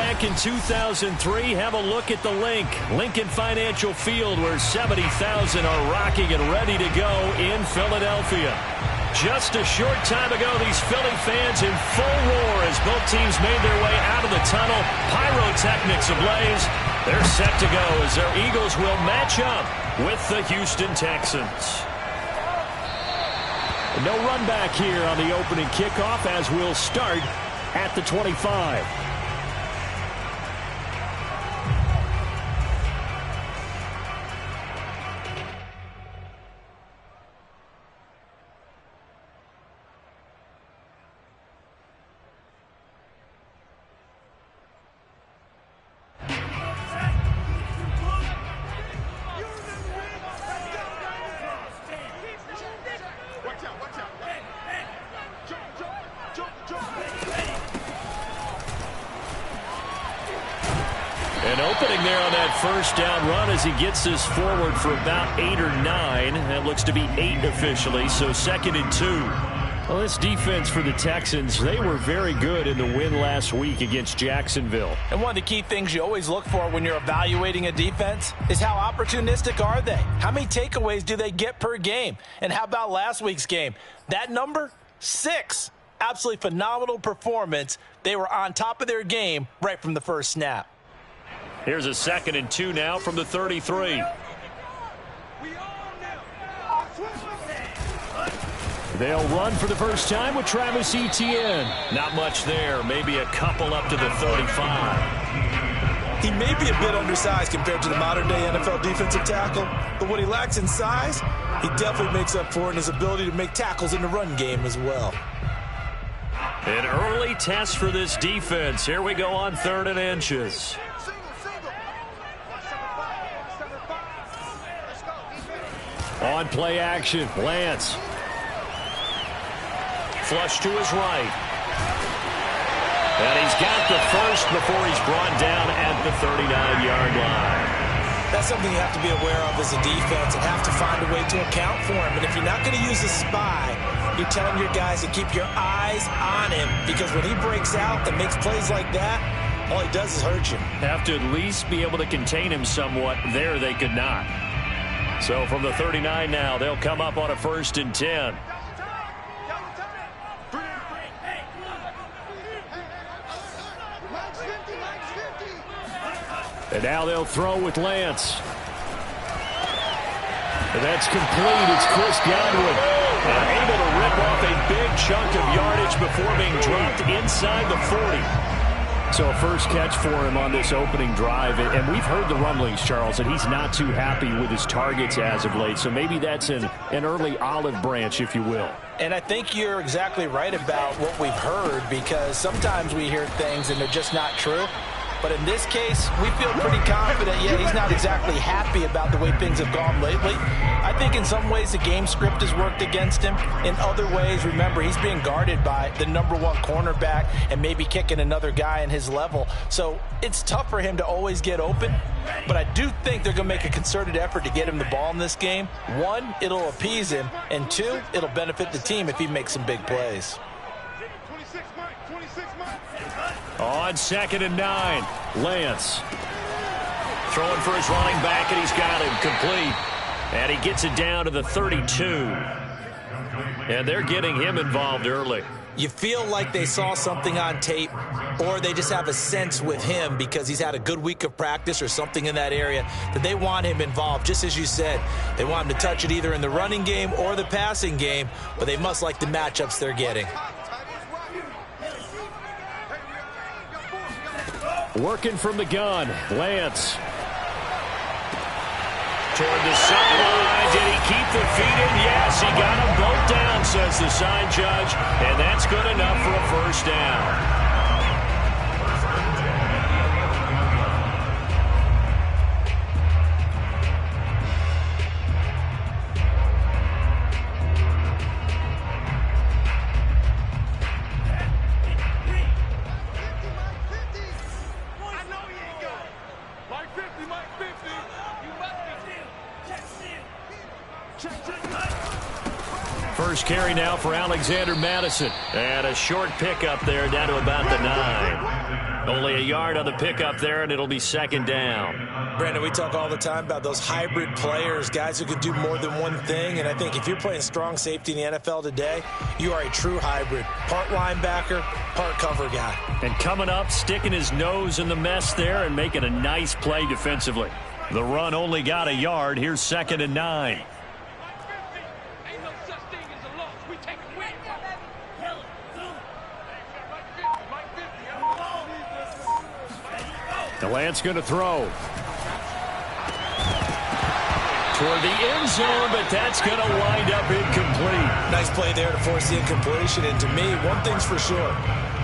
back in 2003, have a look at the Lincoln Financial Field, where 70,000 are rocking and ready to go in Philadelphia. Just a short time ago, these Philly fans in full roar as both teams made their way out of the tunnel. Pyrotechnics ablaze. They're set to go as their Eagles will match up with the Houston Texans. No run back here on the opening kickoff, as we'll start at the 25. An opening there on that first down run as he gets this forward for about 8 or 9. That looks to be 8 officially, so 2nd and 2. Well, this defense for the Texans, they were very good in the win last week against Jacksonville. And one of the key things you always look for when you're evaluating a defense is how opportunistic are they? How many takeaways do they get per game? And how about last week's game? That number? 6. Absolutely phenomenal performance. They were on top of their game right from the first snap. Here's a 2nd and 2 now from the 33. They'll run for the first time with Travis Etienne. Not much there. Maybe a couple up to the 35. He may be a bit undersized compared to the modern-day NFL defensive tackle, but what he lacks in size, he definitely makes up for in his ability to make tackles in the run game as well. An early test for this defense. Here we go on 3rd and inches. On play action, Lance. Flush to his right. And he's got the first before he's brought down at the 39-yard line. That's something you have to be aware of as a defense and have to find a way to account for him. And if you're not going to use a spy, you're telling your guys to keep your eyes on him, because when he breaks out and makes plays like that, all he does is hurt you. Have to at least be able to contain him somewhat. There they could not. So from the 39 now, they'll come up on a 1st and 10. And now they'll throw with Lance. And that's complete. It's Chris Godwin. Able to rip off a big chunk of yardage before being dropped inside the 40. So a first catch for him on this opening drive. And we've heard the rumblings, Charles, that he's not too happy with his targets as of late. So maybe that's an early olive branch, if you will. And I think you're exactly right about what we've heard, because sometimes we hear things and they're just not true. But in this case, we feel pretty confident. Yeah, he's not exactly happy about the way things have gone lately. I think in some ways the game script has worked against him. In other ways, remember, he's being guarded by the #1 cornerback and maybe kicking another guy in his level. So it's tough for him to always get open. But I do think they're going to make a concerted effort to get him the ball in this game. 1, it'll appease him. And 2, it'll benefit the team if he makes some big plays. On 2nd and 9, Lance. Throwing for his running back, and he's got him complete. And he gets it down to the 32. And they're getting him involved early. You feel like they saw something on tape, or they just have a sense with him because he's had a good week of practice or something in that area that they want him involved. Just as you said, they want him to touch it either in the running game or the passing game, but they must like the matchups they're getting. Working from the gun, Lance. Toward the sideline. Did he keep the feet in? Yes, he got them both down, says the side judge. And that's good enough for a first down. First carry now for Alexander Madison. And a short pickup there down to about the 9. Only a yard on the pickup there, and it'll be second down. Brandon, we talk all the time about those hybrid players, guys who can do more than one thing, and I think if you're playing strong safety in the NFL today, you are a true hybrid. Part linebacker, part cover guy. And coming up, sticking his nose in the mess there and making a nice play defensively. The run only got a yard. Here's 2nd and 9. DeLance going to throw. Toward the end zone, but that's going to wind up incomplete. Nice play there to force the incompletion. And to me, one thing's for sure.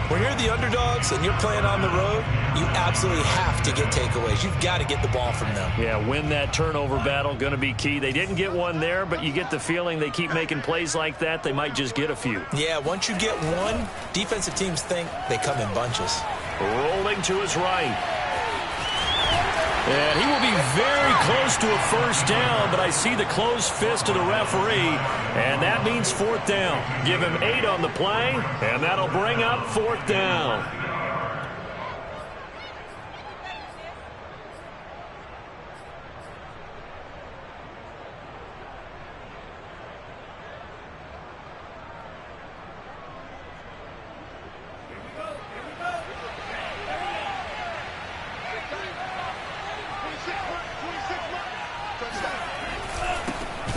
When you're the underdogs and you're playing on the road, you absolutely have to get takeaways. You've got to get the ball from them. Yeah, win that turnover battle, going to be key. They didn't get one there, but you get the feeling they keep making plays like that, they might just get a few. Yeah, once you get one, defensive teams think they come in bunches. Rolling to his right. And he will be very close to a first down, but I see the closed fist of the referee, and that means 4th down. Give him 8 on the play, and that'll bring up 4th down.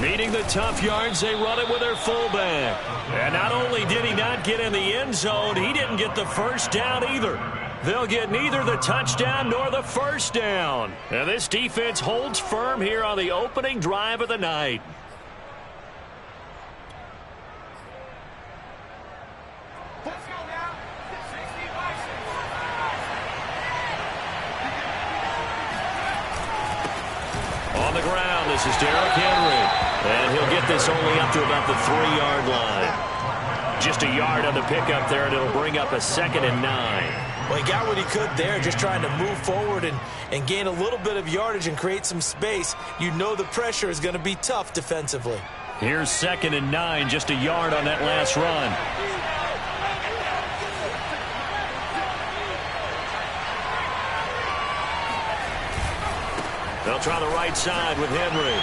Needing the tough yards, they run it with their fullback. And not only did he not get in the end zone, he didn't get the first down either. They'll get neither the touchdown nor the first down. And this defense holds firm here on the opening drive of the night. On the ground, this is Derrick Henry. And he'll get this only up to about the 3-yard line. Just a yard on the pickup there, and it'll bring up a 2nd and 9. Well, he got what he could there, just trying to move forward and gain a little bit of yardage and create some space. You know the pressure is going to be tough defensively. Here's 2nd and 9, just a yard on that last run. They'll try the right side with Henry.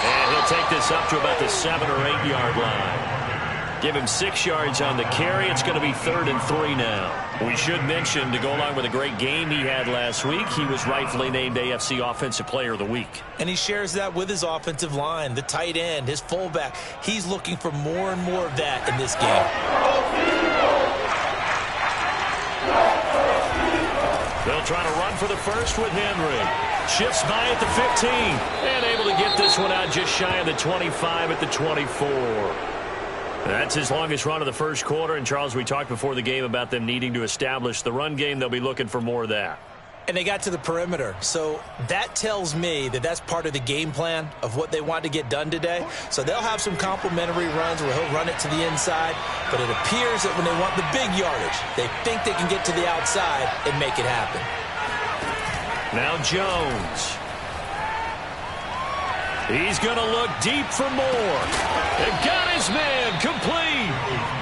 And he'll take this up to about the 7- or 8-yard line. Give him 6 yards on the carry. It's going to be 3rd and 3 now. We should mention, to go along with a great game he had last week, he was rightfully named AFC Offensive Player of the Week. And he shares that with his offensive line, the tight end, his fullback. He's looking for more and more of that in this game. They'll try to run for the first with Henry. Shifts by at the 15. And able to get this one out just shy of the 25 at the 24. That's his longest run of the first quarter. And, Charles, we talked before the game about them needing to establish the run game. They'll be looking for more of that. And they got to the perimeter. So that tells me that that's part of the game plan of what they want to get done today. So they'll have some complementary runs where he'll run it to the inside. But it appears that when they want the big yardage, they think they can get to the outside and make it happen. Now Jones. He's going to look deep for more. And got his man complete.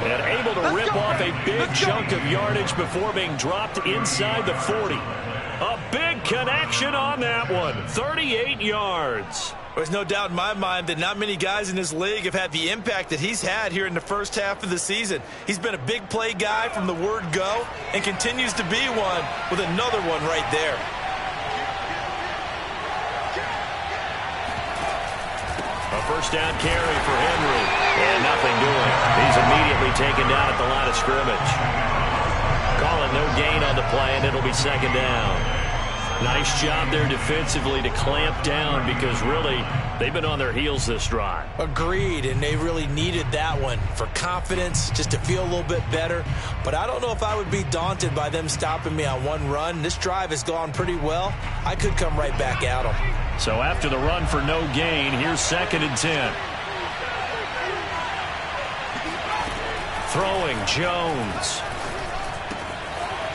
And able to rip off a big chunk of yardage before being dropped inside the 40. A big connection on that one. 38 yards. There's no doubt in my mind that not many guys in this league have had the impact that he's had here in the first half of the season. He's been a big play guy from the word go and continues to be one with another one right there. A first down carry for Henry. And nothing doing. He's immediately taken down at the line of scrimmage. Call it no gain on the play, and it'll be 2nd down. Nice job there defensively to clamp down because really they've been on their heels this drive. Agreed, and they really needed that one for confidence, just to feel a little bit better. But I don't know if I would be daunted by them stopping me on one run. This drive has gone pretty well. I could come right back at them. So after the run for no gain, here's 2nd and 10. Throwing Jones.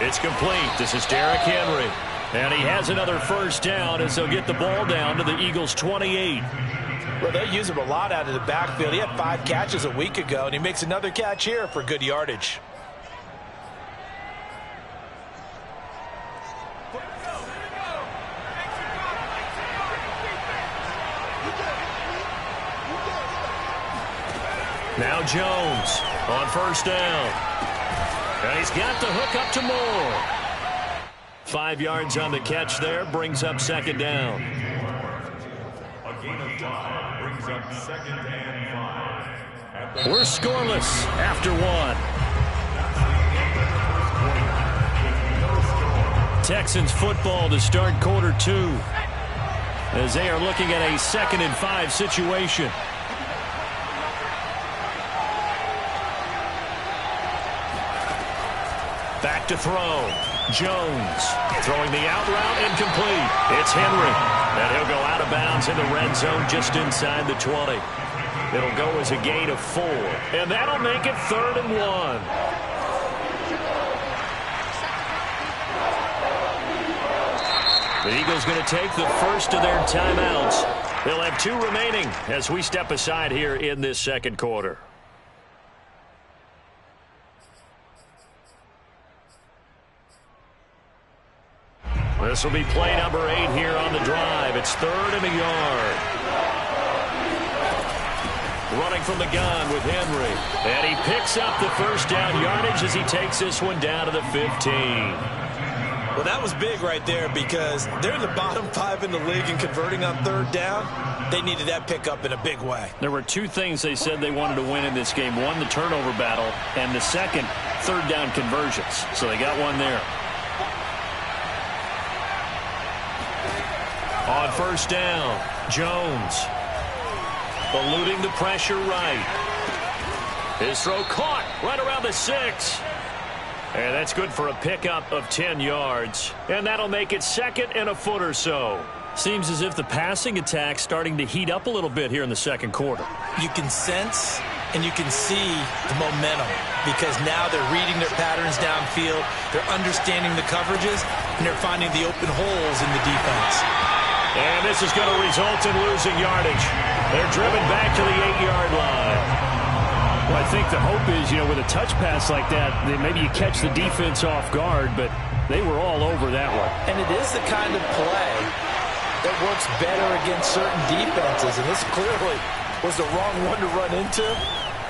It's complete. This is Derrick Henry. And he has another first down as they'll get the ball down to the Eagles' 28. Well, they'll use him a lot out of the backfield. He had 5 catches a week ago, and he makes another catch here for good yardage. Now Jones on first down. And he's got the hook up to Moore. 5 yards on the catch there, brings up second down. A gain of 5 brings up second and 5. We're scoreless after 1. Texans football to start quarter 2 as they are looking at a 2nd and 5 situation. Back to throw. Jones throwing the out route, incomplete. It's Henry, and he'll go out of bounds in the red zone just inside the 20. It'll go as a gain of 4, and that'll make it 3rd and 1. The Eagles going to take the first of their timeouts. They'll have 2 remaining as we step aside here in this second quarter. This will be play number 8 here on the drive. It's 3rd and a yard. Running from the gun with Henry. And he picks up the first down yardage as he takes this one down to the 15. Well, that was big right there because they're in the bottom 5 in the league and converting on 3rd down. They needed that pickup in a big way. There were 2 things they said they wanted to win in this game. One, the turnover battle, and the second, 3rd down conversions. So they got one there. On first down, Jones eluding the pressure right. His throw caught right around the 6. And that's good for a pickup of 10 yards. And that'll make it 2nd and a foot or so. Seems as if the passing attack's starting to heat up a little bit here in the second quarter. You can sense and you can see the momentum because now they're reading their patterns downfield, they're understanding the coverages, and they're finding the open holes in the defense. And this is going to result in losing yardage. They're driven back to the 8-yard line. Well, I think the hope is, with a touch pass like that, maybe you catch the defense off guard, but they were all over that one. And it is the kind of play that works better against certain defenses, and this clearly was the wrong one to run into.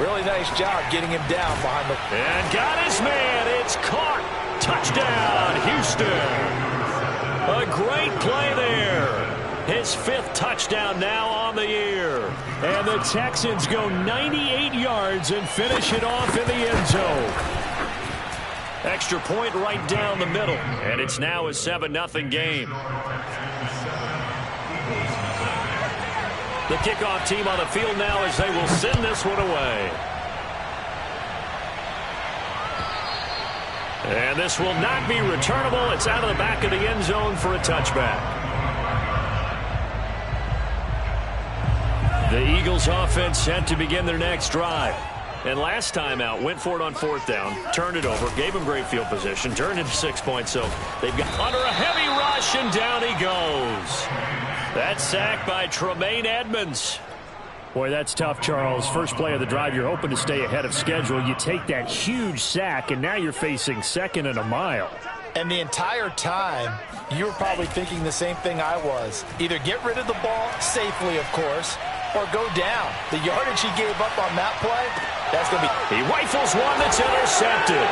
Really nice job getting him down behind the... And got his man. It's caught. Touchdown, Houston. A great play there. His 5th touchdown now on the year. And the Texans go 98 yards and finish it off in the end zone. Extra point right down the middle. And it's now a 7-0 game. The kickoff team on the field now as they will send this one away. And this will not be returnable. It's out of the back of the end zone for a touchback. The Eagles offense set to begin their next drive. And last time out, went for it on 4th down, turned it over, gave him great field position, turned into 6 points. So they've got under a heavy rush, and down he goes. That's sacked by Tremaine Edmonds. Boy, that's tough, Charles. First play of the drive, you're hoping to stay ahead of schedule. You take that huge sack, and now you're facing 2nd and a mile. And the entire time, you were probably thinking the same thing I was. Either get rid of the ball safely, of course, or go down. The yardage he gave up on that play, that's going to be... He rifles one that's intercepted.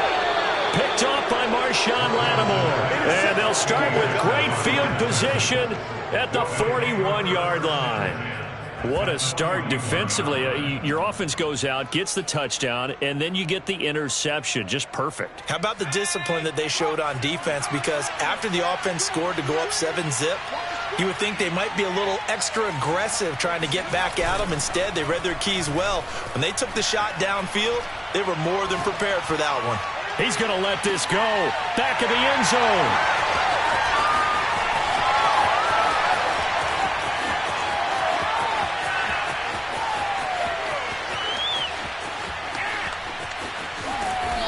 Picked off by Marshawn Lattimore. And they'll start with great field position at the 41-yard line. What a start defensively. Your offense goes out, gets the touchdown, and then you get the interception. Just perfect. How about the discipline that they showed on defense? Because after the offense scored to go up 7-zip, you would think they might be a little extra aggressive trying to get back at them. Instead, they read their keys well. When they took the shot downfield, they were more than prepared for that one. He's going to let this go. Back of the end zone.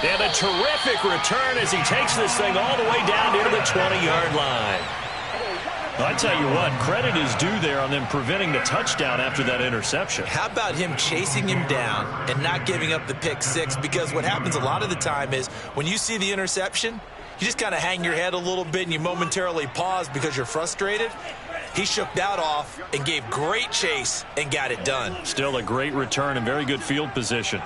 And a terrific return as he takes this thing all the way down into the 20-yard line. I tell you what, credit is due there on them preventing the touchdown after that interception. How about him chasing him down and not giving up the pick 6? Because what happens a lot of the time is when you see the interception, you just kind of hang your head a little bit and you momentarily pause because you're frustrated. He shook that off and gave great chase and got it done. Still a great return and very good field position.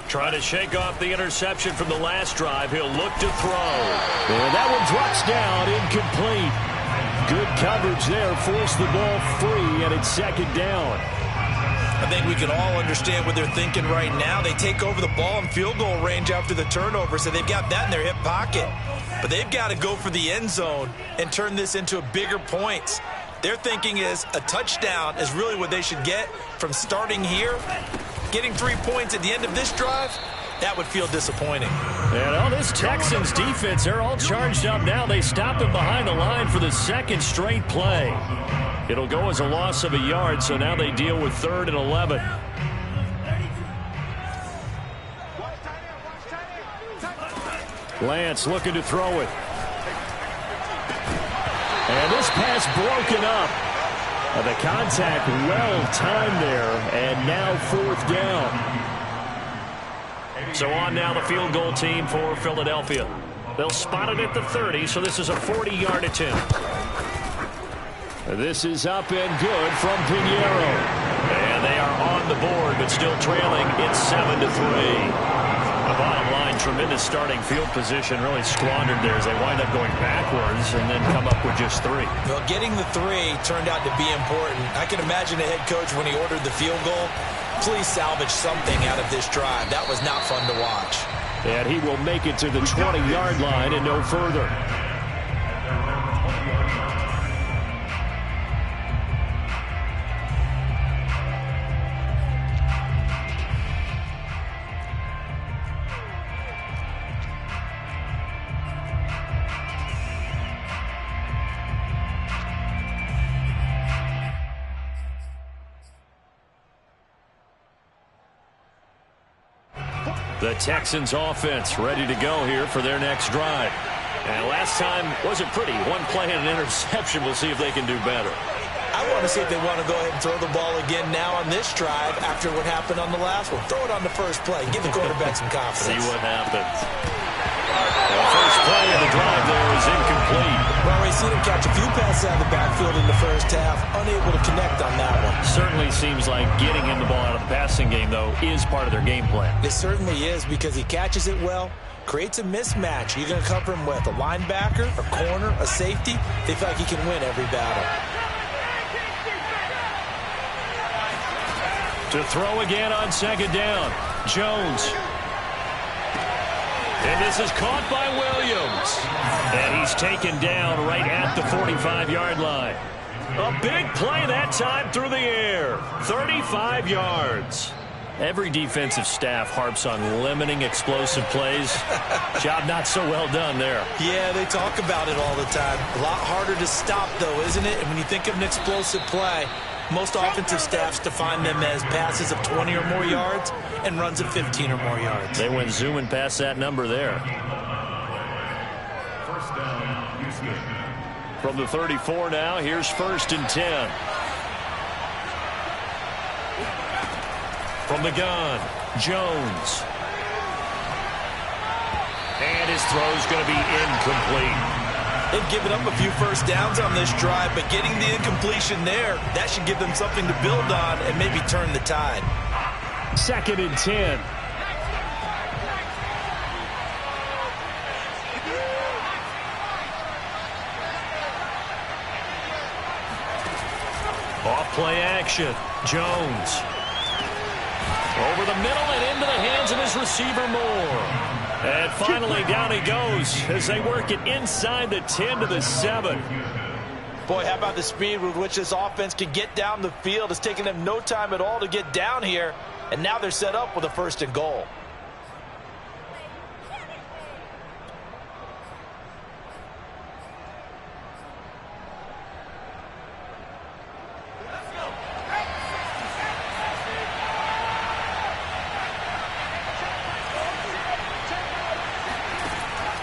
Trying to shake off the interception from the last drive. He'll look to throw. And that one drops down, incomplete. Good coverage there. Forced the ball free, and it's second down. I think we can all understand what they're thinking right now. They take over the ball in field goal range after the turnover, so they've got that in their hip pocket. But they've got to go for the end zone and turn this into bigger points. Their thinking is a touchdown is really what they should get from starting here. Getting 3 points at the end of this drive, that would feel disappointing. And all this Texans defense, they're all charged up now. They stopped him behind the line for the second straight play. It'll go as a loss of a yard, so now they deal with 3rd and 11. Lance looking to throw it. And this pass broken up. The contact well-timed there, and now 4th down. So on now the field goal team for Philadelphia. They'll spot it at the 30, so this is a 40-yard attempt. This is up and good from Pinheiro. And they are on the board, but still trailing. It's 7-3. The bottom line, tremendous starting field position, really squandered there as they wind up going backwards and then come up with just 3. Well, getting the 3 turned out to be important. I can imagine the head coach when he ordered the field goal. Please salvage something out of this drive. That was not fun to watch. And he will make it to the 20-yard line and no further. The Texans offense ready to go here for their next drive. And last time wasn't pretty. One play and an interception. We'll see if they can do better. I want to see if they want to go ahead and throw the ball again now on this drive after what happened on the last one. Throw it on the first play. Give the quarterback some confidence. See what happens. The first play of the drive there is incomplete. Well, we've seen him catch a few passes out of the backfield in the first half. Unable to connect on that one. Certainly seems like getting him the ball out of the passing game, though, is part of their game plan. It certainly is because he catches it well, creates a mismatch. You're going to cover him with a linebacker, a corner, a safety. They feel like he can win every battle. To throw again on second down. Jones. And this is caught by Williams. And he's taken down right at the 45-yard line. A big play that time through the air. 35 yards. Every defensive staff harps on limiting explosive plays. Job not so well done there. Yeah, they talk about it all the time. A lot harder to stop, though, isn't it? And when you think of an explosive play, most offensive staffs define them as passes of 20 or more yards and runs of 15 or more yards. They went zooming past that number there. First down, Houston. From the 34 now, here's 1st and 10. From the gun, Jones. And his throw's going to be incomplete. They've given up a few first downs on this drive, but getting the incompletion there, that should give them something to build on and maybe turn the tide. 2nd and 10. Off play action. Jones. Over the middle and into the hands of his receiver Moore. And finally down he goes as they work it inside the 10 to the 7. Boy, how about the speed with which this offense can get down the field? It's taken them no time at all to get down here. And now they're set up with a 1st and goal.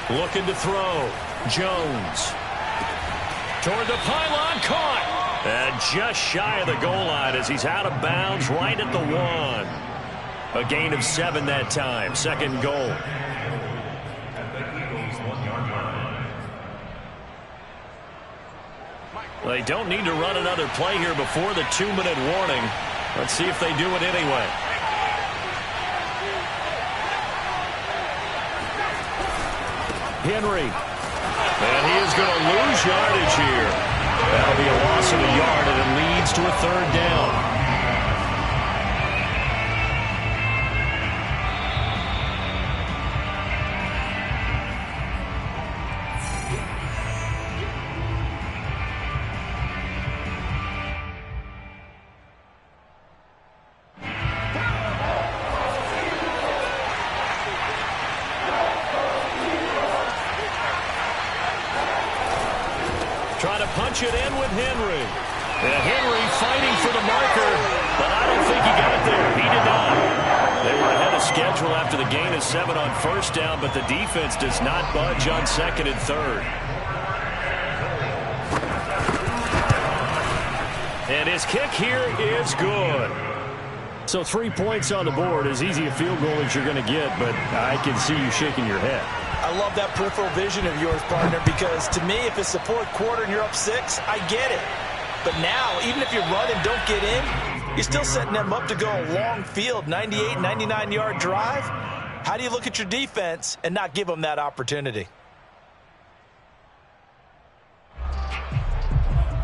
Looking to throw. Jones. Toward the pylon, caught. And just shy of the goal line as he's out of bounds right at the 1. A gain of 7 that time. 2nd goal. They don't need to run another play here before the 2-minute warning. Let's see if they do it anyway. Henry. And he is going to lose yardage here. That'll be a loss of a yard, and it leads to a 3rd down. Trying to punch it in with Henry. And Henry fighting for the marker, but I don't think he got it there. He did not. They were ahead of schedule after the gain of 7 on 1st down, but the defense does not budge on 2nd and 3rd. And his kick here is good. So 3 points on the board, as easy a field goal as you're going to get, but I can see you shaking your head. I love that peripheral vision of yours, partner, because to me, if it's the 4th quarter and you're up 6, I get it. But now, even if you run and don't get in, you're still setting them up to go a long field, 98, 99-yard drive. How do you look at your defense and not give them that opportunity?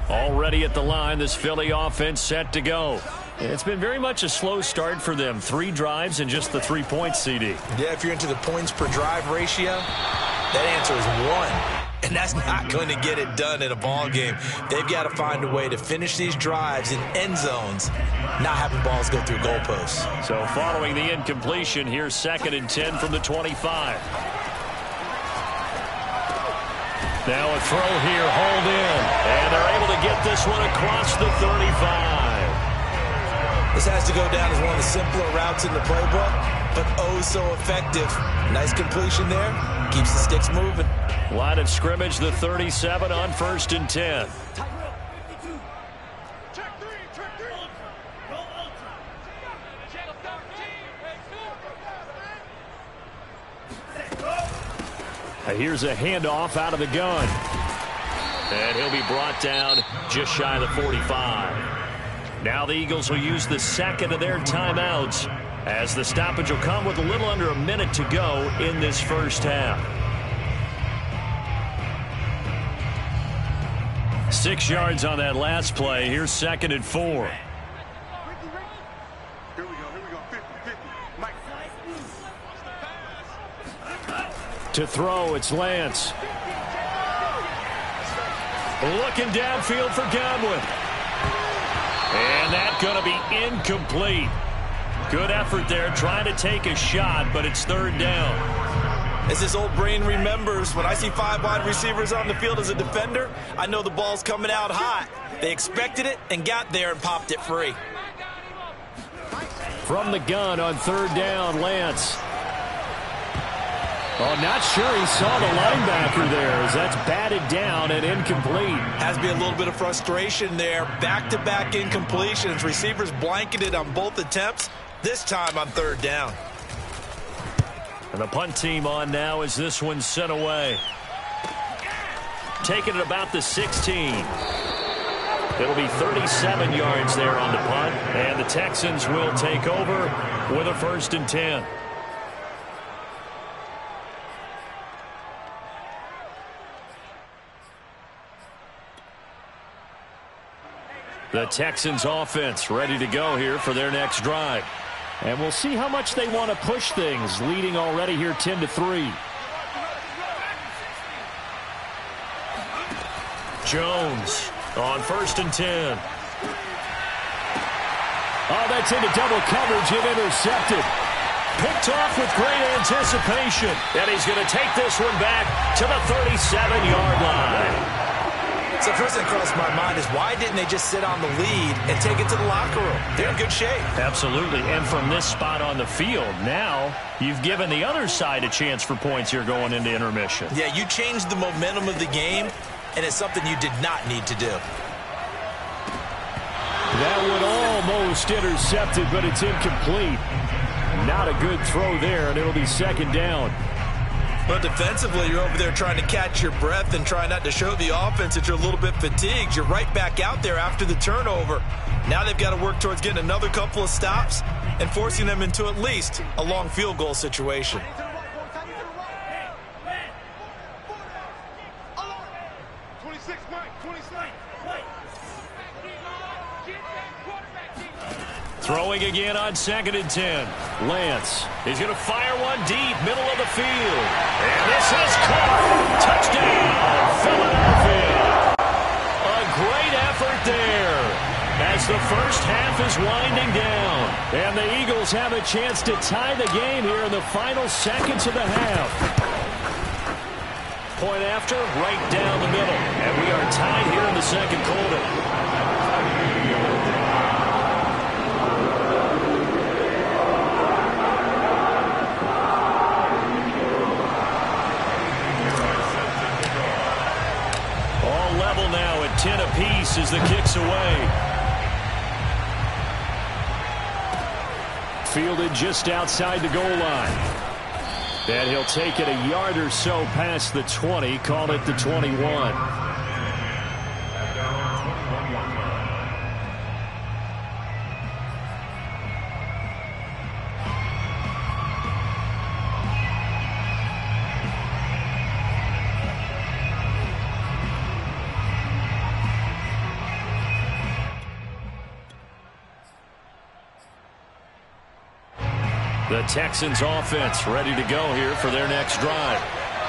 Already at the line, this Philly offense set to go. It's been very much a slow start for them. 3 drives and just the 3 points, CD. Yeah, if you're into the points per drive ratio, that answer is 1. And that's not going to get it done in a ball game. They've got to find a way to finish these drives in end zones, not having balls go through goalposts. So following the incompletion, here's 2nd and 10 from the 25. Now a throw here, hold in. And they're able to get this one across the 35. This has to go down as one of the simpler routes in the playbook, but oh so effective. Nice completion there. Keeps the sticks moving. Line of scrimmage, the 37 on 1st and 10. Here's a handoff out of the gun. And he'll be brought down just shy of the 45. Now the Eagles will use the 2nd of their timeouts as the stoppage will come with a little under a minute to go in this 1st half. 6 yards on that last play. Here's 2nd and 4. To throw, it's Lance. Looking downfield for Godwin. And that's going to be incomplete. Good effort there, trying to take a shot, but it's 3rd down. As this old brain remembers, when I see 5 wide receivers on the field as a defender, I know the ball's coming out hot. They expected it and got there and popped it free. From the gun on 3rd down, Lance. Oh, not sure he saw the linebacker there as that's batted down and incomplete. Has to be a little bit of frustration there. Back-to-back incompletions. Receivers blanketed on both attempts, this time on 3rd down. And the punt team on now as this one's sent away. Taking it about the 16. It'll be 37 yards there on the punt, and the Texans will take over with a 1st and 10. The Texans offense ready to go here for their next drive. And we'll see how much they want to push things, leading already here 10-3. Jones on 1st and 10. Oh, that's into double coverage and intercepted. Picked off with great anticipation. And he's going to take this one back to the 37-yard line. So first thing crossed my mind is why didn't they just sit on the lead and take it to the locker room? They're in good shape. Absolutely. And from this spot on the field, now you've given the other side a chance for points here going into intermission. Yeah, you changed the momentum of the game, and it's something you did not need to do. That one almost intercepted, but it's incomplete. Not a good throw there, and it'll be 2nd down. But defensively, you're over there trying to catch your breath and try not to show the offense that you're a little bit fatigued. You're right back out there after the turnover. Now they've got to work towards getting another couple of stops and forcing them into at least a long field goal situation. Throwing again on 2nd and 10. Lance is going to fire one deep, middle of the field. And this is caught. Touchdown, Philadelphia. A great effort there as the first half is winding down. And the Eagles have a chance to tie the game here in the final seconds of the half. Point after, right down the middle. And we are tied here in the second quarter. Now at 10 apiece as the kick's away. Fielded just outside the goal line. And he'll take it a yard or so past the 20, call it the 21. The Texans offense ready to go here for their next drive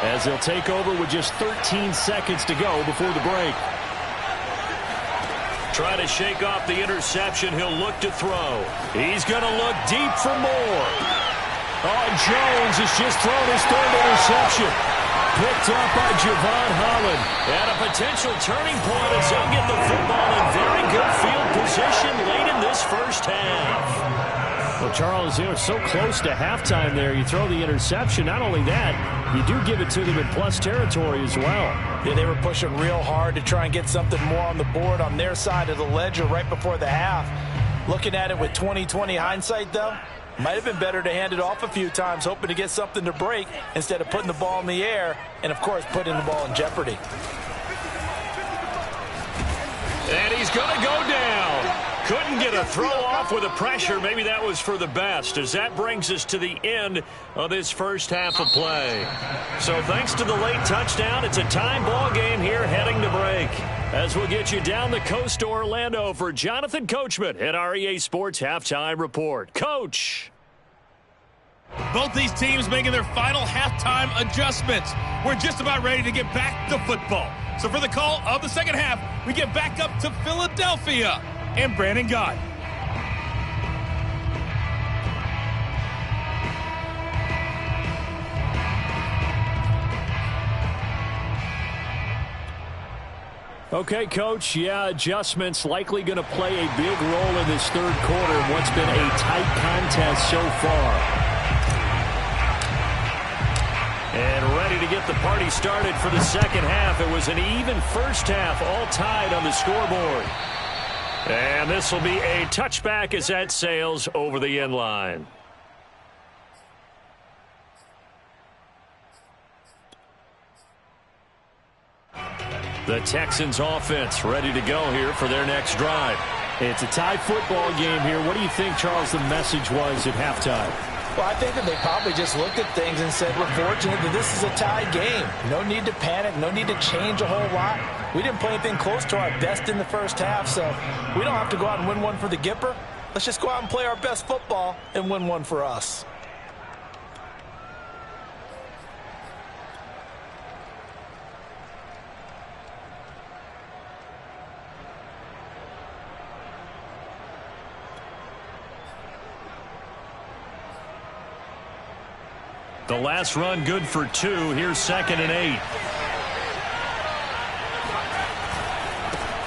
as they'll take over with just 13 seconds to go before the break. Try to shake off the interception. He'll look to throw. He's going to look deep for more. Oh, Jones has just thrown his third interception. Picked up by Javon Holland. At a potential turning point as they'll get the football in very good field position late in this first half. Well, Charles, they were so close to halftime there. You throw the interception. Not only that, you do give it to them in plus territory as well. Yeah, they were pushing real hard to try and get something more on the board on their side of the ledger right before the half. Looking at it with 20/20 hindsight, though, might have been better to hand it off a few times, hoping to get something to break instead of putting the ball in the air and, of course, putting the ball in jeopardy. And he's going to go down. Couldn't get a throw off with the pressure. Maybe that was for the best, as that brings us to the end of this first half of play. So thanks to the late touchdown, it's a tie ball game here heading to break. As we'll get you down the coast to Orlando for Jonathan Coachman at our EA Sports Halftime Report. Coach! Both these teams making their final halftime adjustments. We're just about ready to get back to football. So for the call of the second half, we get back up to Philadelphia and Brandon Gott. Okay, Coach, yeah, adjustments likely going to play a big role in this third quarter in what's been a tight contest so far. And ready to get the party started for the second half. It was an even first half, all tied on the scoreboard. And this will be a touchback as that sails over the end line. The Texans offense ready to go here for their next drive. It's a tie football game here. What do you think, Charles, the message was at halftime? Well, I think that they probably just looked at things and said, we're fortunate that this is a tied game. No need to panic, no need to change a whole lot. We didn't play anything close to our best in the first half, so we don't have to go out and win one for the Gipper. Let's just go out and play our best football and win one for us. The last run good for 2. Here's 2nd and 8.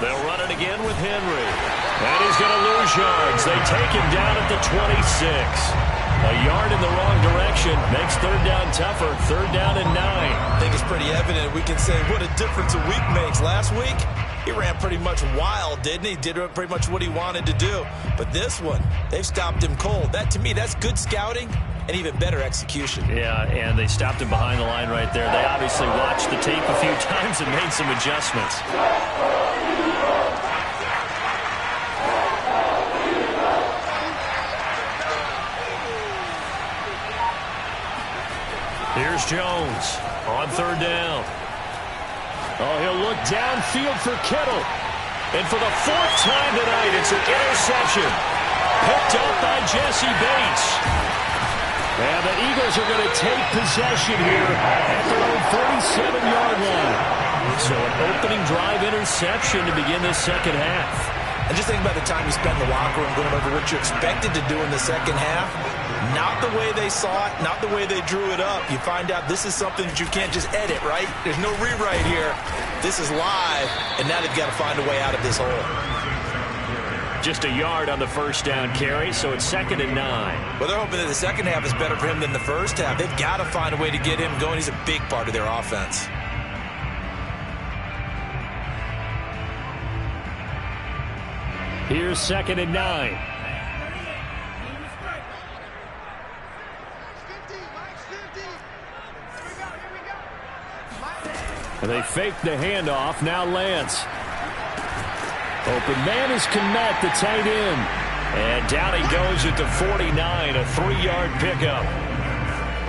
They'll run it again with Henry. And he's going to lose yards. They take him down at the 26. A yard in the wrong direction makes third down tougher. 3rd down and 9. I think it's pretty evident. We can say what a difference a week makes. Last week, he ran pretty much wild, didn't he? Did pretty much what he wanted to do. But this one, they've stopped him cold. That, to me, that's good scouting and even better execution. Yeah, and they stopped him behind the line right there. They obviously watched the tape a few times and made some adjustments. Here's Jones on third down. Oh, he'll look downfield for Kittle. And for the fourth time tonight, it's an interception. Picked up by Jesse Bates. And the Eagles are going to take possession here at their own 47-yard line. So an opening drive interception to begin this second half. And just think about the time you spent in the locker room going over what you expected to do in the second half. Not the way they saw it, not the way they drew it up. You find out this is something that you can't just edit, right? There's no rewrite here. This is live, and now they've got to find a way out of this hole. Just a yard on the first down carry, so it's 2nd and 9. Well, they're hoping that the second half is better for him than the first half. They've got to find a way to get him going. He's a big part of their offense. Here's 2nd and 9. And they fake the handoff. Now Lance. Open man is Kmet, the tight end. And down he goes at the 49, a 3-yard pickup.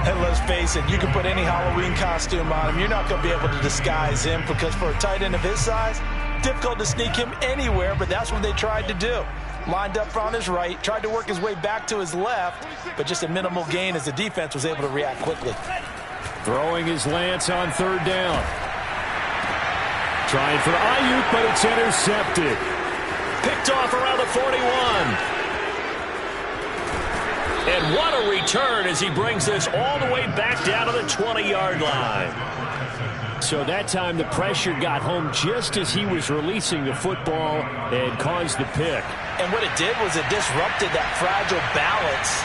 And let's face it, you can put any Halloween costume on him. You're not going to be able to disguise him because for a tight end of his size, difficult to sneak him anywhere, but that's what they tried to do. Lined up on his right, tried to work his way back to his left, but just a minimal gain as the defense was able to react quickly. Throwing his Lance on third down. Trying for Ayuk, but it's intercepted. Picked off around the 41. And what a return as he brings this all the way back down to the 20-yard line. So that time the pressure got home just as he was releasing the football and caused the pick. And what it did was it disrupted that fragile balance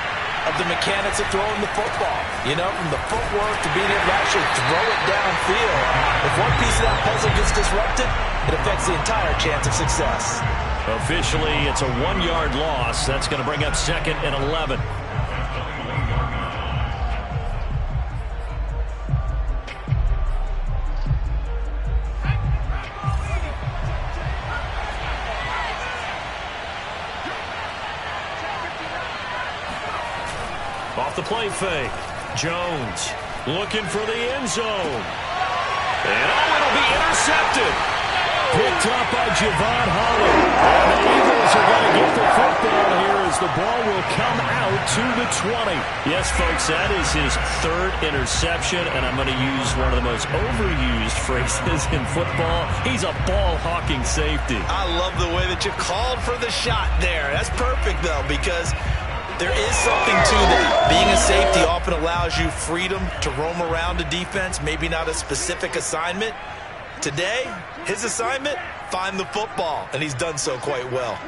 of the mechanics of throwing the football. You know, from the footwork to being able to actually throw it downfield. If one piece of that puzzle gets disrupted, it affects the entire chance of success. Officially, it's a 1-yard loss. That's going to bring up 2nd and 11. Off the play fake. Jones looking for the end zone. And it'll be intercepted. Picked up by Javon Holland. And the Eagles are going to get the football here as the ball will come out to the 20. Yes, folks, that is his 3rd interception, and I'm going to use one of the most overused phrases in football. He's a ball-hawking safety. I love the way that you called for the shot there. That's perfect, though, because there is something to that. Being a safety often allows you freedom to roam around a defense, maybe not a specific assignment. Today, his assignment, find the football, and he's done so quite well.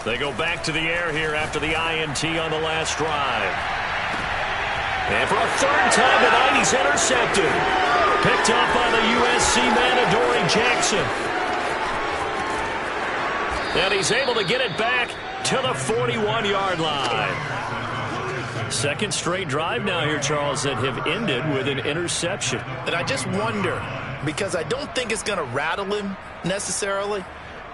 They go back to the air here after the INT on the last drive. And for a 3rd time tonight, he's intercepted. Picked up by the USC man, Adoree Jackson. And he's able to get it back to the 41-yard line. 2nd straight drive now here, Charles, that have ended with an interception. And I just wonder, because I don't think it's going to rattle him necessarily,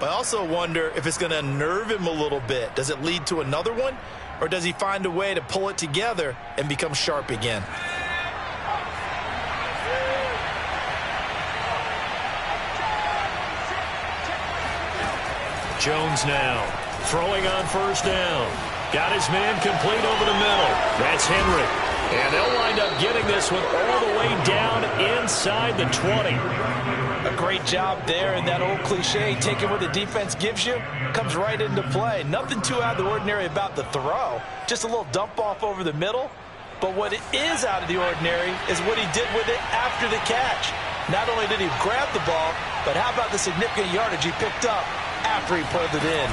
but I also wonder if it's going to unnerve him a little bit. Does it lead to another one? Or does he find a way to pull it together and become sharp again? Jones now throwing on first down. Got his man complete over the middle. That's Henry. And they'll wind up getting this one all the way down inside the 20. A great job there, and that old cliche, taking what the defense gives you, comes right into play. Nothing too out of the ordinary about the throw. Just a little dump off over the middle. But what is out of the ordinary is what he did with it after the catch. Not only did he grab the ball, but how about the significant yardage he picked up after he pulled it in.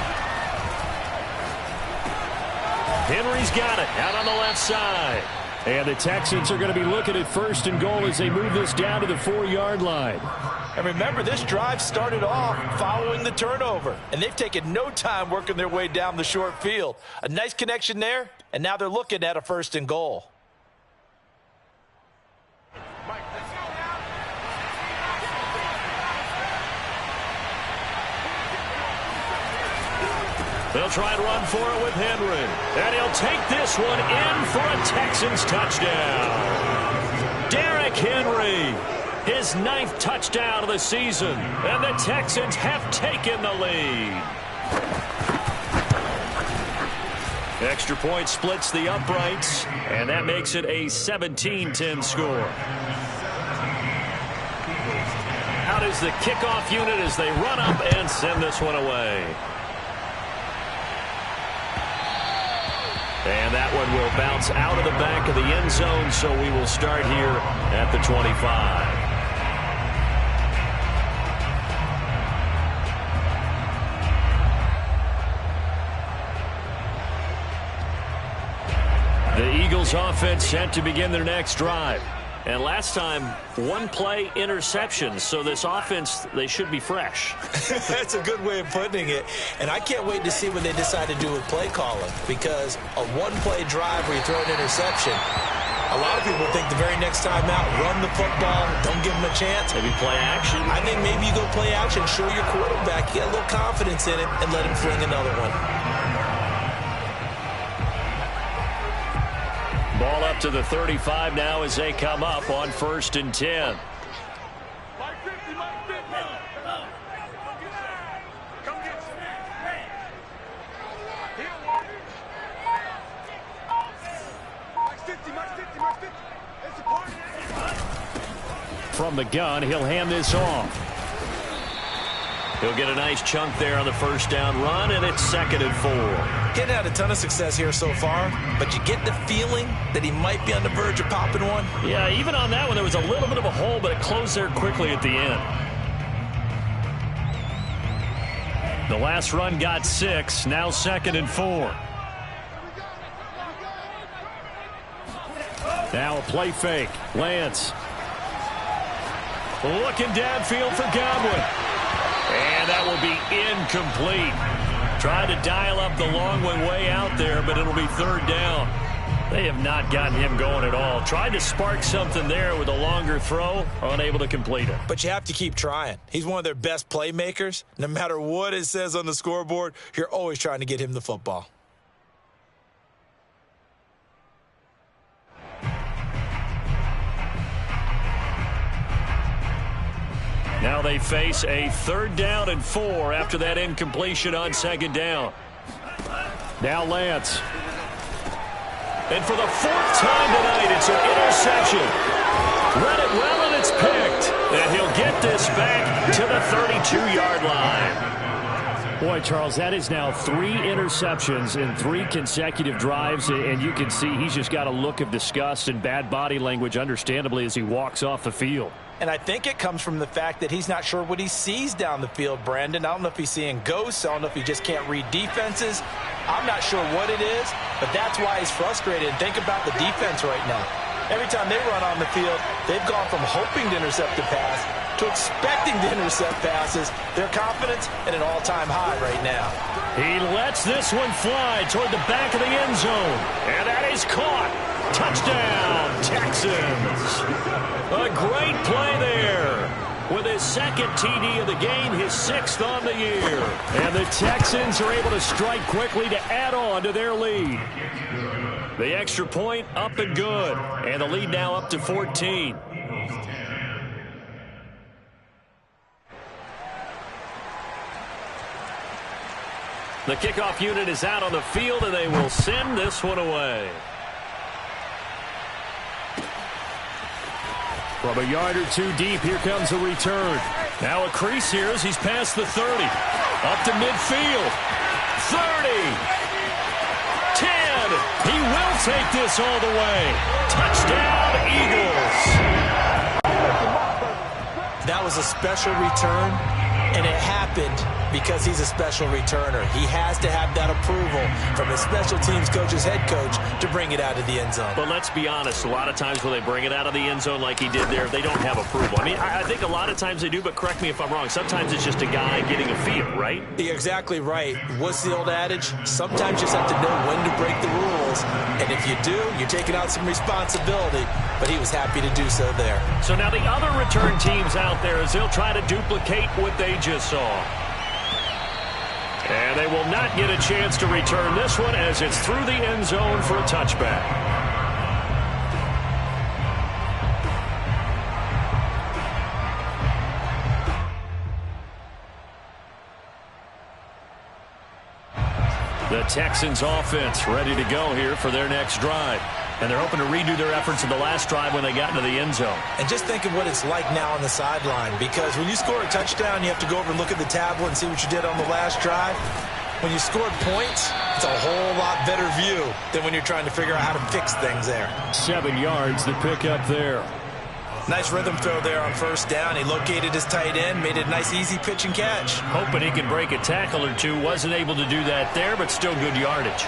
Henry's got it out on the left side. And the Texans are going to be looking at 1st and goal as they move this down to the 4-yard line. And remember, this drive started off following the turnover. And they've taken no time working their way down the short field. A nice connection there, and now they're looking at a 1st and goal. They'll try and run for it with Henry. And he'll take this one in for a Texans touchdown. Derrick Henry, his 9th touchdown of the season. And the Texans have taken the lead. Extra point splits the uprights, and that makes it a 17-10 score. Out is the kickoff unit as they run up and send this one away. And that one will bounce out of the back of the end zone, so we will start here at the 25. The Eagles offense set to begin their next drive. And last time, 1-play interceptions. So this offense, they should be fresh. That's a good way of putting it. And I can't wait to see what they decide to do with play calling. Because a 1-play drive where you throw an interception, a lot of people think the very next time out, run the football, don't give them a chance. Maybe play action. I think maybe you go play action, show your quarterback, get a little confidence in it, and let him fling another one. Ball up to the 35 now as they come up on 1st and 10. From the gun, he'll hand this off. He'll get a nice chunk there on the 1st down run, and it's 2nd and 4. Getting had a ton of success here so far, but you get the feeling that he might be on the verge of popping one. Yeah, even on that one, there was a little bit of a hole, but it closed there quickly at the end. The last run got 6, now 2nd and 4. Now a play fake. Lance. Looking downfield for Godwin. And that will be incomplete. Trying to dial up the long one way out there, but it'll be 3rd down. They have not gotten him going at all. Tried to spark something there with a longer throw, unable to complete it. But you have to keep trying. He's one of their best playmakers. No matter what it says on the scoreboard, you're always trying to get him the football. Now they face a 3rd down and 4 after that incompletion on 2nd down. Now Lance. And for the 4th time tonight, it's an interception. Read it well, and it's picked. And he'll get this back to the 32-yard line. Boy, Charles, that is now 3 interceptions in 3 consecutive drives, and you can see he's just got a look of disgust and bad body language, understandably, as he walks off the field. And I think it comes from the fact that he's not sure what he sees down the field, Brandon. I don't know if he's seeing ghosts. I don't know if he just can't read defenses. I'm not sure what it is, but that's why he's frustrated. And think about the defense right now. Every time they run on the field, they've gone from hoping to intercept a pass to expecting to intercept passes. Their confidence at an all-time high right now. He lets this one fly toward the back of the end zone. And that is caught. Touchdown, Texans. A great play there. With his 2nd TD of the game, his 6th on the year. And the Texans are able to strike quickly to add on to their lead. The extra point up and good. And the lead now up to 14. The kickoff unit is out on the field, and they will send this one away. From a yard or 2 deep, here comes a return. Now a crease here as he's past the 30. Up to midfield. 30. 10. He will take this all the way. Touchdown, Eagles. That was a special return. And it happened because he's a special returner. He has to have that approval from his special teams coach's head coach to bring it out of the end zone. But let's be honest, a lot of times when they bring it out of the end zone like he did there, they don't have approval. I mean, I think a lot of times they do, but correct me if I'm wrong. Sometimes it's just a guy getting a feel, right? You're exactly right. What's the old adage? Sometimes you just have to know when to break the rules. And if you do, you're taking out some responsibility. But he was happy to do so there. So now the other return teams out there as they'll try to duplicate what they just saw. And they will not get a chance to return this one as it's through the end zone for a touchback. The Texans offense ready to go here for their next drive. And they're hoping to redo their efforts in the last drive when they got into the end zone. And just think of what it's like now on the sideline, because when you score a touchdown, you have to go over and look at the tablet and see what you did on the last drive. When you scored points, it's a whole lot better view than when you're trying to figure out how to fix things there. 7 yards to pick up there. Nice rhythm throw there on first down. He located his tight end, made it a nice easy pitch and catch. Hoping he could break a tackle or two. Wasn't able to do that there, but still good yardage.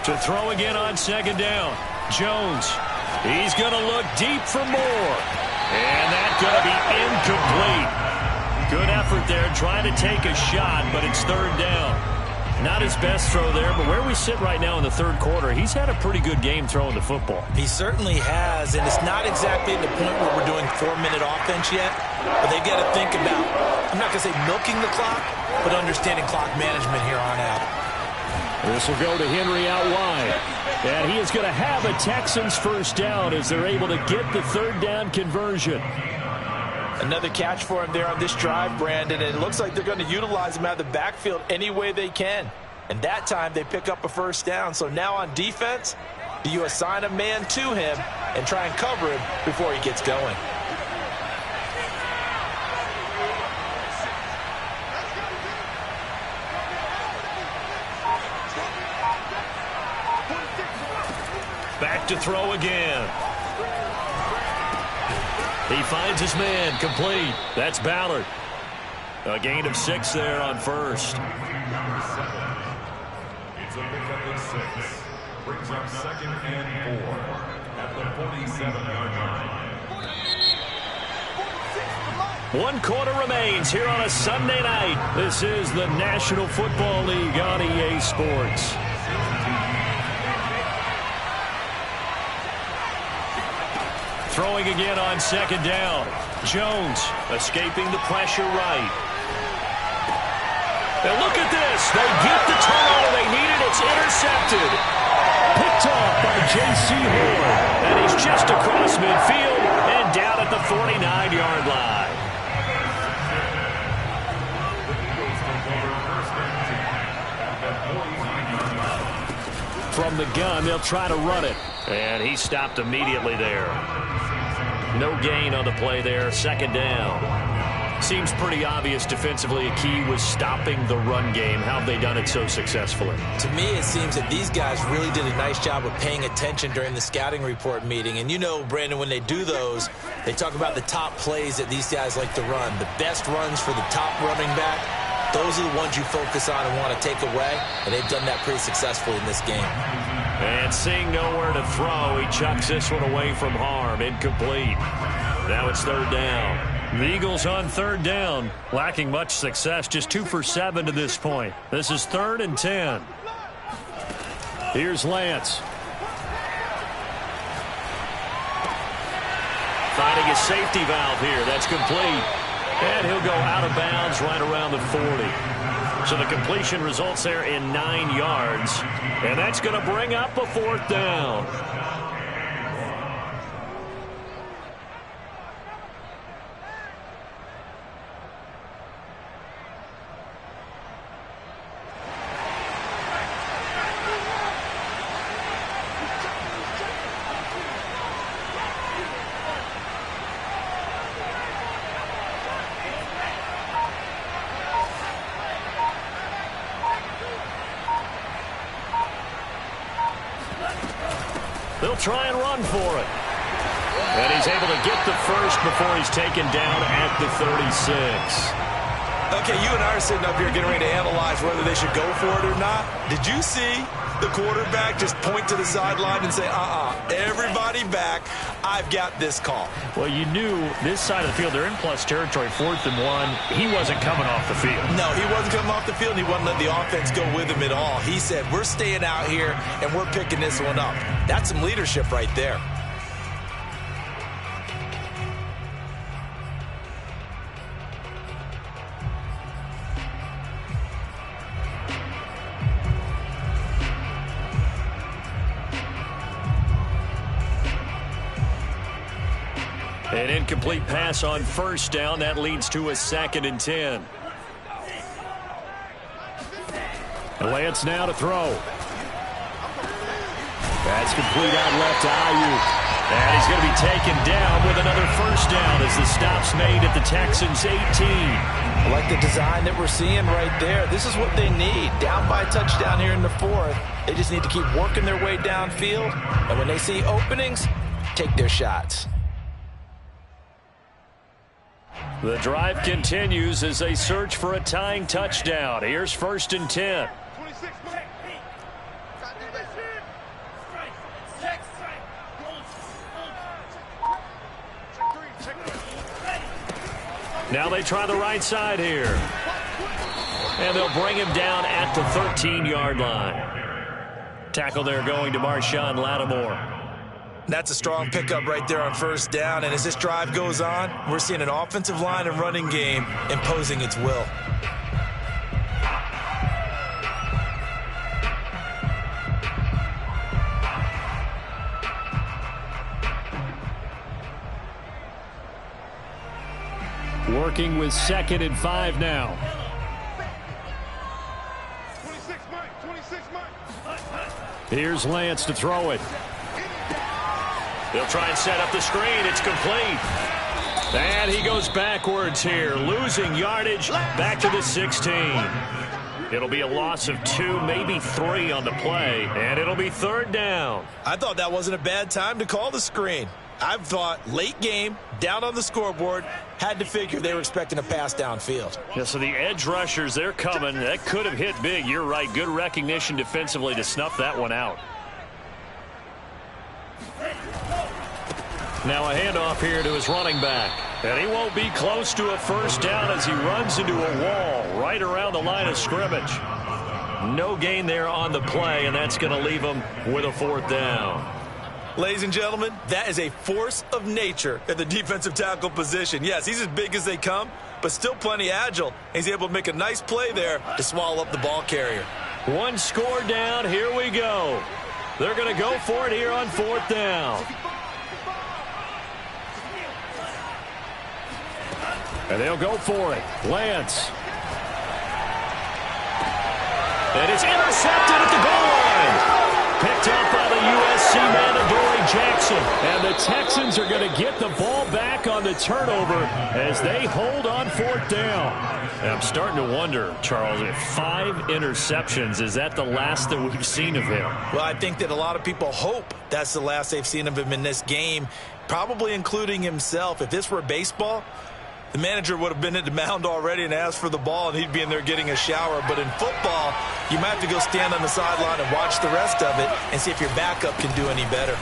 To throw again on second down. Jones. He's going to look deep for more. And that's going to be incomplete. Good effort there trying to take a shot, but it's third down. Not his best throw there, but where we sit right now in the third quarter, he's had a pretty good game throwing the football. He certainly has, and it's not exactly at the point where we're doing 4-minute offense yet, but they've got to think about, I'm not going to say milking the clock, but understanding clock management here on out. This will go to Henry out wide. And he is going to have a Texans first down as they're able to get the third down conversion. Another catch for him there on this drive, Brandon. And it looks like they're going to utilize him out of the backfield any way they can. And that time they pick up a first down. So now on defense, do you assign a man to him and try and cover him before he gets going? Back to throw again. He finds his man, complete. That's Ballard. A gain of 6 there on first. It's a pickup of 6. Brings up second and 4 at the 47-yard line. 1 quarter remains here on a Sunday night. This is the National Football League on EA Sports. Throwing again on second down. Jones escaping the pressure right. And look at this. They get the turnover they needed. It's intercepted. Picked off by J.C. Horn. And he's just across midfield and down at the 49-yard line. From the gun, they'll try to run it. And he stopped immediately there. No gain on the play there. Second down. Seems pretty obvious defensively a key was stopping the run game. How have they done it so successfully? To me, it seems that these guys really did a nice job of paying attention during the scouting report meeting. And you know, Brandon, when they do those, they talk about the top plays that these guys like to run. The best runs for the top running back, those are the ones you focus on and want to take away. And they've done that pretty successfully in this game. And seeing nowhere to throw, he chucks this one away from harm. Incomplete. Now it's third down. The Eagles on third down, lacking much success, just 2 for 7 to this point. This is 3rd and 10. Here's Lance. Finding his safety valve here. That's complete. And he'll go out of bounds right around the 40. So the completion results there in 9 yards. And that's going to bring up a 4th down. He'll try and run for it. And he's able to get the first before he's taken down at the 36. Okay, you and I are sitting up here getting ready to analyze whether they should go for it or not. Did you see the quarterback just point to the sideline and say, everybody back, I've got this call? Well, you knew this side of the field, they're in plus territory, 4th and 1. He wasn't coming off the field. No, he wasn't coming off the field, and he wasn't letting the offense go with him at all. He said, we're staying out here, and we're picking this one up. That's some leadership right there. An incomplete pass on first down. That leads to a 2nd and 10. Lance now to throw. That's complete out left to Ayuk. And he's going to be taken down with another first down as the stop's made at the Texans' 18. I like the design that we're seeing right there. This is what they need. Down by a touchdown here in the 4th. They just need to keep working their way downfield. And when they see openings, take their shots. The drive continues as they search for a tying touchdown. Here's 1st and 10. Now they try the right side here. And they'll bring him down at the 13-yard line. Tackle there going to Marshawn Lattimore. That's a strong pickup right there on first down. And as this drive goes on, we're seeing an offensive line and running game imposing its will. Working with 2nd and 5 now. 26 Mike, 26 Mike. Here's Lance to throw it. They'll try and set up the screen. It's complete. And he goes backwards here, losing yardage back to the 16. It'll be a loss of 2, maybe 3 on the play, and it'll be 3rd down. I thought that wasn't a bad time to call the screen. I thought late game, down on the scoreboard, had to figure they were expecting a pass downfield. Yeah, so the edge rushers, they're coming. That could have hit big. You're right. Good recognition defensively to snuff that one out. Now a handoff here to his running back. And he won't be close to a first down as he runs into a wall right around the line of scrimmage. No gain there on the play, and that's going to leave him with a 4th down. Ladies and gentlemen, that is a force of nature at the defensive tackle position. Yes, he's as big as they come, but still plenty agile. He's able to make a nice play there to swallow up the ball carrier. One score down. Here we go. They're going to go for it here on 4th down. And they'll go for it. Lance. And it's intercepted at the goal line. Picked up by the USC man, Adoree Jackson. And the Texans are going to get the ball back on the turnover as they hold on 4th down. And I'm starting to wonder, Charles, if 5 interceptions, is that the last that we've seen of him? Well, I think that a lot of people hope that's the last they've seen of him in this game, probably including himself. If this were baseball, the manager would have been at the mound already and asked for the ball, and he'd be in there getting a shower. But in football, you might have to go stand on the sideline and watch the rest of it and see if your backup can do any better.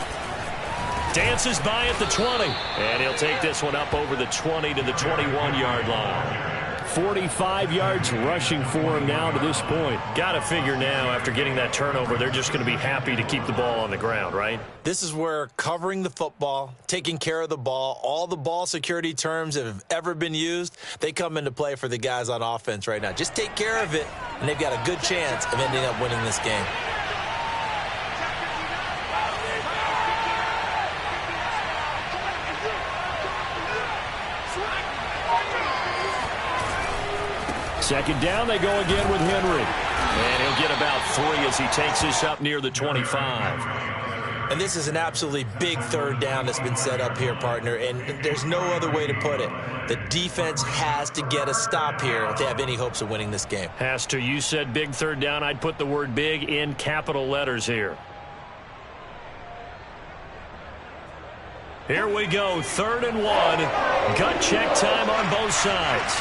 Dances by at the 20. And he'll take this one up over the 20 to the 21-yard line. 45 yards rushing for him now to this point. Got to figure now, after getting that turnover, they're just going to be happy to keep the ball on the ground, right? This is where covering the football, taking care of the ball, all the ball security terms that have ever been used, they come into play for the guys on offense right now. Just take care of it, and they've got a good chance of ending up winning this game. Second down, they go again with Henry. And he'll get about 3 as he takes this up near the 25. And this is an absolutely big 3rd down that's been set up here, partner, and there's no other way to put it. The defense has to get a stop here if they have any hopes of winning this game. Has to. You said big 3rd down. I'd put the word big in capital letters here. Here we go, 3rd and 1. Gut check time on both sides.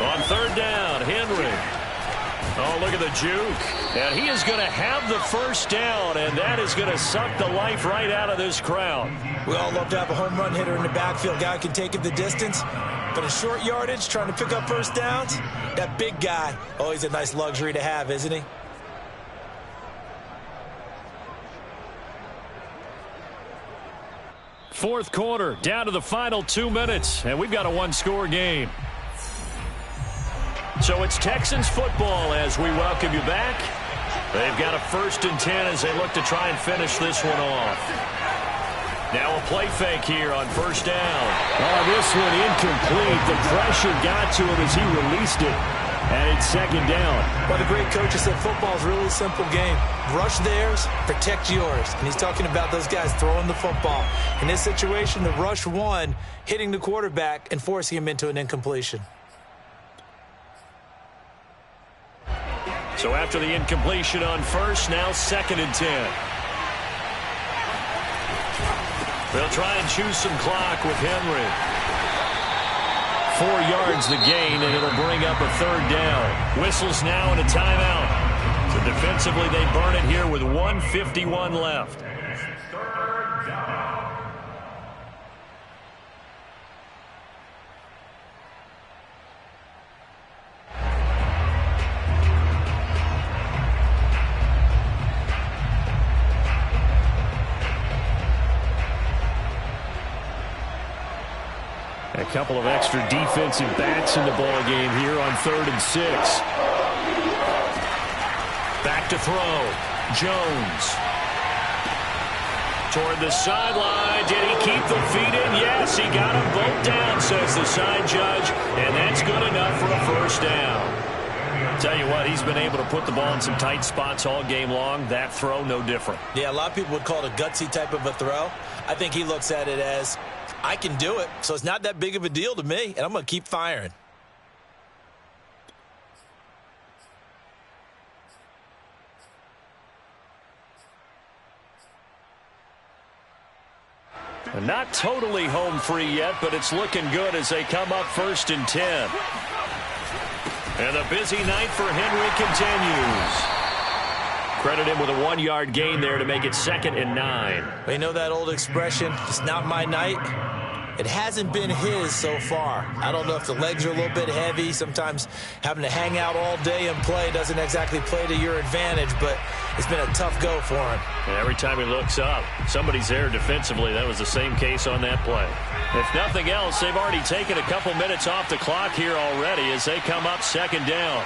On 3rd down, Henry. Oh, look at the juke. And he is going to have the first down, and that is going to suck the life right out of this crowd. We all love to have a home run hitter in the backfield. Guy can take it the distance. But in short yardage, trying to pick up first downs, that big guy, always a nice luxury to have, isn't he? Fourth quarter, down to the final 2 minutes, and we've got a one-score game. So it's Texans football as we welcome you back. They've got a 1st and 10 as they look to try and finish this one off. Now a play fake here on 1st down. Oh, this one incomplete. The pressure got to him as he released it. And it's 2nd down. Well, the great coach has said football is really a simple game. Rush theirs, protect yours. And he's talking about those guys throwing the football. In this situation, the rush one, hitting the quarterback and forcing him into an incompletion. So after the incompletion on 1st, now 2nd and 10. They'll try and choose some clock with Henry. 4 yards the gain, and it'll bring up a 3rd down. Whistles now and a timeout. So defensively, they burn it here with 1:51 left. A couple of extra defensive backs in the ball game here on 3rd and 6. Back to throw. Jones. Toward the sideline. Did he keep the feet in? Yes, he got them both down, says the side judge. And that's good enough for a 1st down. Tell you what, he's been able to put the ball in some tight spots all game long. That throw, no different. Yeah, a lot of people would call it a gutsy type of a throw. I think he looks at it as, I can do it, so it's not that big of a deal to me, and I'm going to keep firing. And not totally home free yet, but it's looking good as they come up 1st and 10. And the busy night for Henry continues. Credit him with a 1-yard gain there to make it 2nd and 9. You know that old expression, it's not my night? It hasn't been his so far. I don't know if the legs are a little bit heavy. Sometimes having to hang out all day and play doesn't exactly play to your advantage, but it's been a tough go for him. And every time he looks up, somebody's there defensively. That was the same case on that play. If nothing else, they've already taken a couple minutes off the clock here already as they come up 2nd down.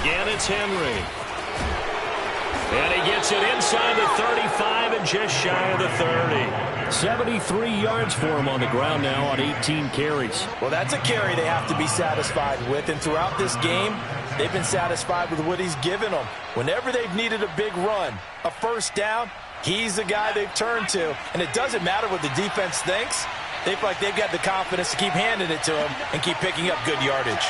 Again, it's Henry. And he gets it inside the 35 and just shy of the 30. 73 yards for him on the ground now on 18 carries. Well, that's a carry they have to be satisfied with. And throughout this game, they've been satisfied with what he's given them. Whenever they've needed a big run, a 1st down, he's the guy they've turned to. And it doesn't matter what the defense thinks. They feel like they've got the confidence to keep handing it to him and keep picking up good yardage.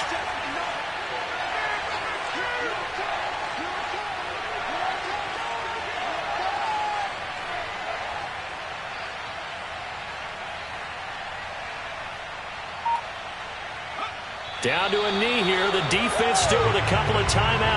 Down to a knee here. The defense still with a couple of timeouts.